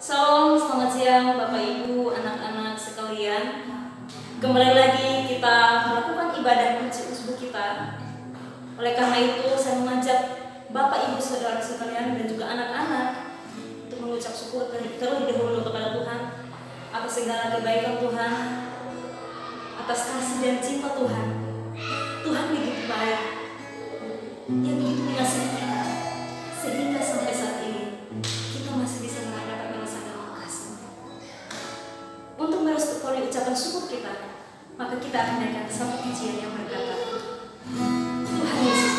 Salam, selamat siang Bapak Ibu, anak-anak sekalian. Kembali lagi kita melakukan ibadah kunci usbuh kita. Oleh karena itu, saya mengajak Bapak Ibu saudara sekalian dan juga anak-anak untuk mengucap syukur terlebih dahulu kepada Tuhan atas segala kebaikan Tuhan, atas kasih dan cinta Tuhan. Tuhan begitu baik, Dia begitu mengasihi kita, sehingga sampai saat ini kita masih bisa merasakan kasih. Untuk merestui ucapan syukur kita, maka kita akan naikkan satu pujian yang berkata, Tuhan Yesus.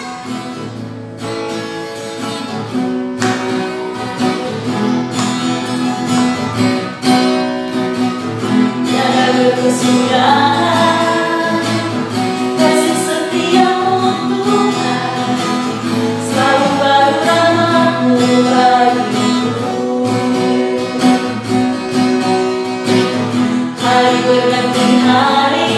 Tiada berkesudahan kasih setiamu Tuhan, selalu baru rahmat-Mu bagiku. Hari berganti hari,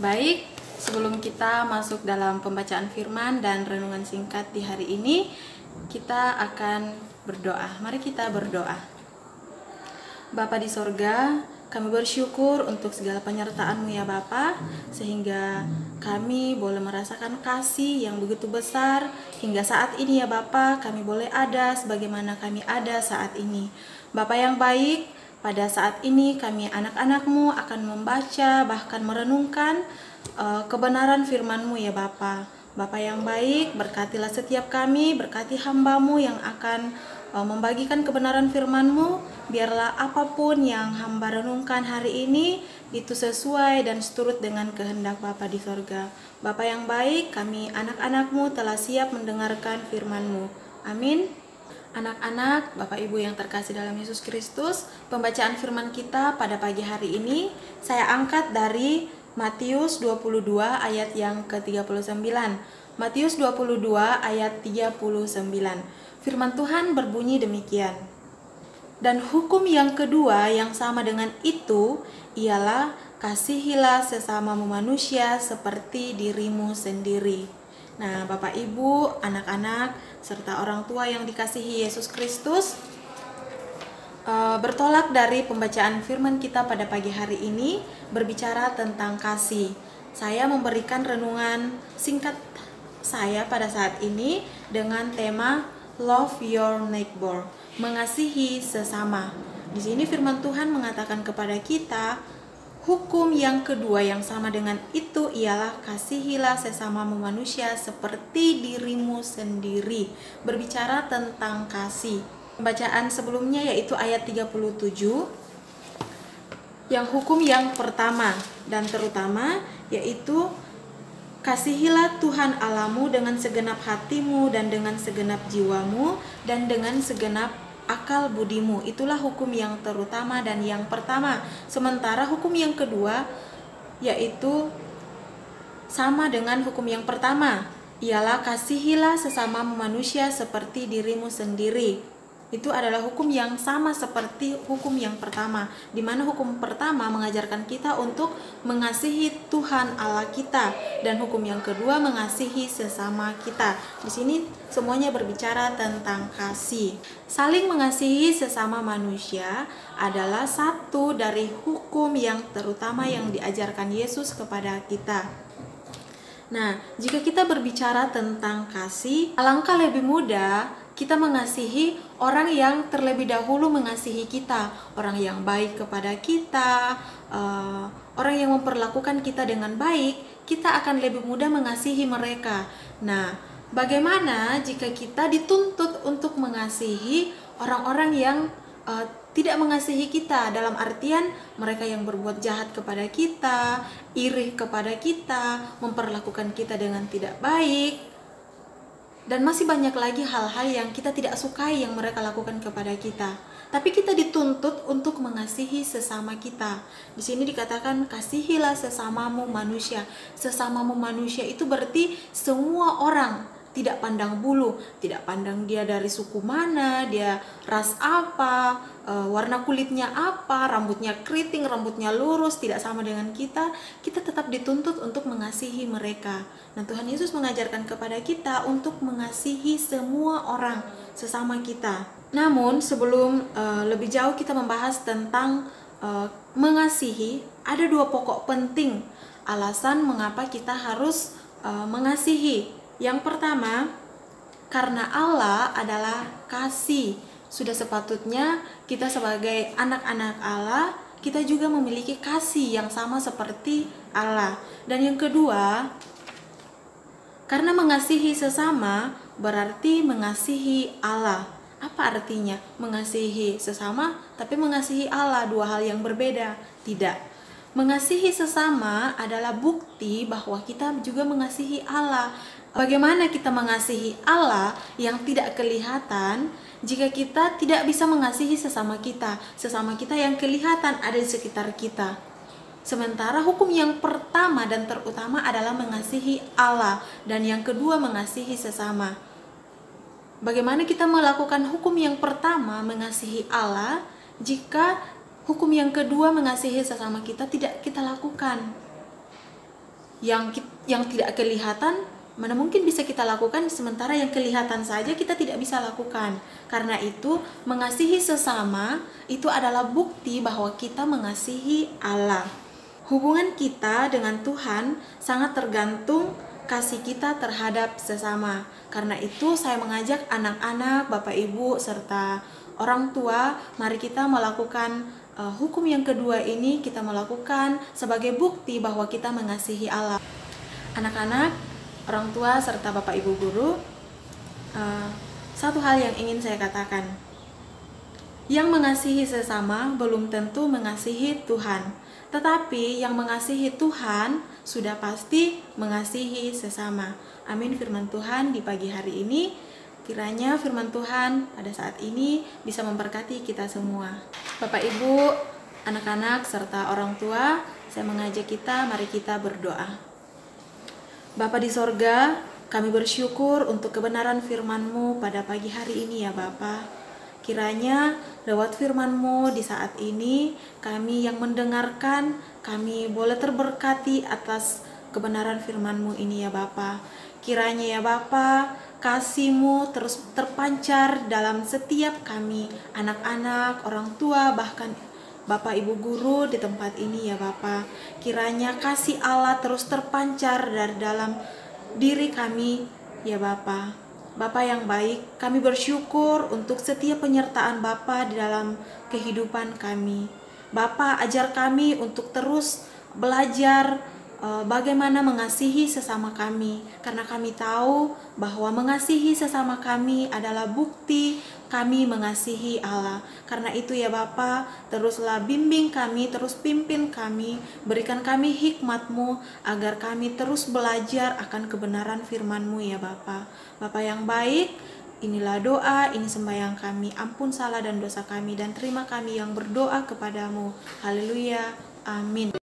Baik, sebelum kita masuk dalam pembacaan firman dan renungan singkat di hari ini, kita akan berdoa. Mari kita berdoa. Bapa di sorga, kami bersyukur untuk segala penyertaan-Mu ya Bapa, sehingga kami boleh merasakan kasih yang begitu besar hingga saat ini ya Bapa, kami boleh ada sebagaimana kami ada saat ini. Bapa yang baik, pada saat ini kami anak-anak-Mu akan membaca bahkan merenungkan kebenaran firman-Mu ya Bapa. Bapa yang baik, berkatilah setiap kami, berkati hamba-Mu yang akan membagikan kebenaran firman-Mu. Biarlah apapun yang hamba renungkan hari ini itu sesuai dan seturut dengan kehendak Bapa di sorga. Bapa yang baik, kami anak-anak-Mu telah siap mendengarkan firman-Mu. Amin. Anak-anak, Bapak Ibu yang terkasih dalam Yesus Kristus, pembacaan firman kita pada pagi hari ini saya angkat dari Matius 22 ayat yang ke-39. Matius 22 ayat 39. Firman Tuhan berbunyi demikian. Dan hukum yang kedua yang sama dengan itu ialah kasihilah sesamamu manusia seperti dirimu sendiri. Nah, Bapak Ibu, anak-anak, serta orang tua yang dikasihi Yesus Kristus, bertolak dari pembacaan firman kita pada pagi hari ini berbicara tentang kasih. Saya memberikan renungan singkat saya pada saat ini dengan tema Love Your Neighbor, mengasihi sesama. Di sini firman Tuhan mengatakan kepada kita, hukum yang kedua yang sama dengan itu ialah kasihilah sesamamu manusia seperti dirimu sendiri. Berbicara tentang kasih. Bacaan sebelumnya yaitu ayat 37. Yang hukum yang pertama dan terutama yaitu kasihilah Tuhan Allahmu dengan segenap hatimu dan dengan segenap jiwamu dan dengan segenap akal budimu. Itulah hukum yang terutama dan yang pertama. Sementara hukum yang kedua yaitu sama dengan hukum yang pertama, ialah kasihilah sesamamu manusia seperti dirimu sendiri. Itu adalah hukum yang sama seperti hukum yang pertama, di mana hukum pertama mengajarkan kita untuk mengasihi Tuhan Allah kita, dan hukum yang kedua mengasihi sesama kita. Di sini semuanya berbicara tentang kasih. Saling mengasihi sesama manusia adalah satu dari hukum yang terutama yang diajarkan Yesus kepada kita. Nah, jika kita berbicara tentang kasih, alangkah lebih mudah kita mengasihi orang yang terlebih dahulu mengasihi kita, orang yang baik kepada kita, orang yang memperlakukan kita dengan baik, kita akan lebih mudah mengasihi mereka. Nah, bagaimana jika kita dituntut untuk mengasihi orang-orang yang tidak mengasihi kita, dalam artian mereka yang berbuat jahat kepada kita, iri kepada kita, memperlakukan kita dengan tidak baik, dan masih banyak lagi hal-hal yang kita tidak sukai yang mereka lakukan kepada kita. Tapi kita dituntut untuk mengasihi sesama kita. Di sini dikatakan kasihilah sesamamu manusia. Sesamamu manusia itu berarti semua orang, tidak pandang bulu, tidak pandang dia dari suku mana, dia ras apa, warna kulitnya apa, rambutnya keriting, rambutnya lurus, tidak sama dengan kita tetap dituntut untuk mengasihi mereka. Nah, Tuhan Yesus mengajarkan kepada kita untuk mengasihi semua orang, sesama kita. Namun, sebelum lebih jauh kita membahas tentang mengasihi, ada dua pokok penting alasan mengapa kita harus mengasihi. Yang pertama, karena Allah adalah kasih. Sudah sepatutnya kita sebagai anak-anak Allah, kita juga memiliki kasih yang sama seperti Allah. Dan yang kedua, karena mengasihi sesama berarti mengasihi Allah. Apa artinya mengasihi sesama tapi mengasihi Allah? Dua hal yang berbeda. Tidak. Mengasihi sesama adalah bukti bahwa kita juga mengasihi Allah. Bagaimana kita mengasihi Allah yang tidak kelihatan jika kita tidak bisa mengasihi sesama kita yang kelihatan ada di sekitar kita? Sementara hukum yang pertama dan terutama adalah mengasihi Allah, dan yang kedua mengasihi sesama. Bagaimana kita melakukan hukum yang pertama mengasihi Allah jika hukum yang kedua mengasihi sesama kita tidak kita lakukan? yang tidak kelihatan mana mungkin bisa kita lakukan, sementara yang kelihatan saja kita tidak bisa lakukan. Karena itu mengasihi sesama itu adalah bukti bahwa kita mengasihi Allah. Hubungan kita dengan Tuhan sangat tergantung kasih kita terhadap sesama. Karena itu saya mengajak anak-anak, Bapak Ibu serta orang tua, mari kita melakukan hukum yang kedua ini, kita melakukan sebagai bukti bahwa kita mengasihi Allah. Anak-anak, orang tua serta Bapak Ibu guru, satu hal yang ingin saya katakan. Yang mengasihi sesama belum tentu mengasihi Tuhan, tetapi yang mengasihi Tuhan sudah pasti mengasihi sesama. Amin firman Tuhan di pagi hari ini. Kiranya firman Tuhan pada saat ini bisa memberkati kita semua. Bapak Ibu, anak-anak serta orang tua, saya mengajak kita, mari kita berdoa. Bapa di sorga, kami bersyukur untuk kebenaran firman-Mu pada pagi hari ini ya Bapa. Kiranya lewat firman-Mu di saat ini, kami yang mendengarkan, kami boleh terberkati atas kebenaran firman-Mu ini ya Bapa. Kiranya ya Bapa, kasih-Mu terus terpancar dalam setiap kami, anak-anak, orang tua, bahkan Bapak Ibu guru di tempat ini ya Bapa. Kiranya kasih Allah terus terpancar dari dalam diri kami ya Bapa. Bapa yang baik, kami bersyukur untuk setiap penyertaan Bapa di dalam kehidupan kami. Bapa, ajar kami untuk terus belajar bagaimana mengasihi sesama kami, karena kami tahu bahwa mengasihi sesama kami adalah bukti kami mengasihi Allah. Karena itu ya Bapa, teruslah bimbing kami, terus pimpin kami, berikan kami hikmat-Mu agar kami terus belajar akan kebenaran firman-Mu ya Bapa. Bapa yang baik, inilah doa, ini sembahyang kami, ampun salah dan dosa kami, dan terima kami yang berdoa kepadamu. Haleluya, amin.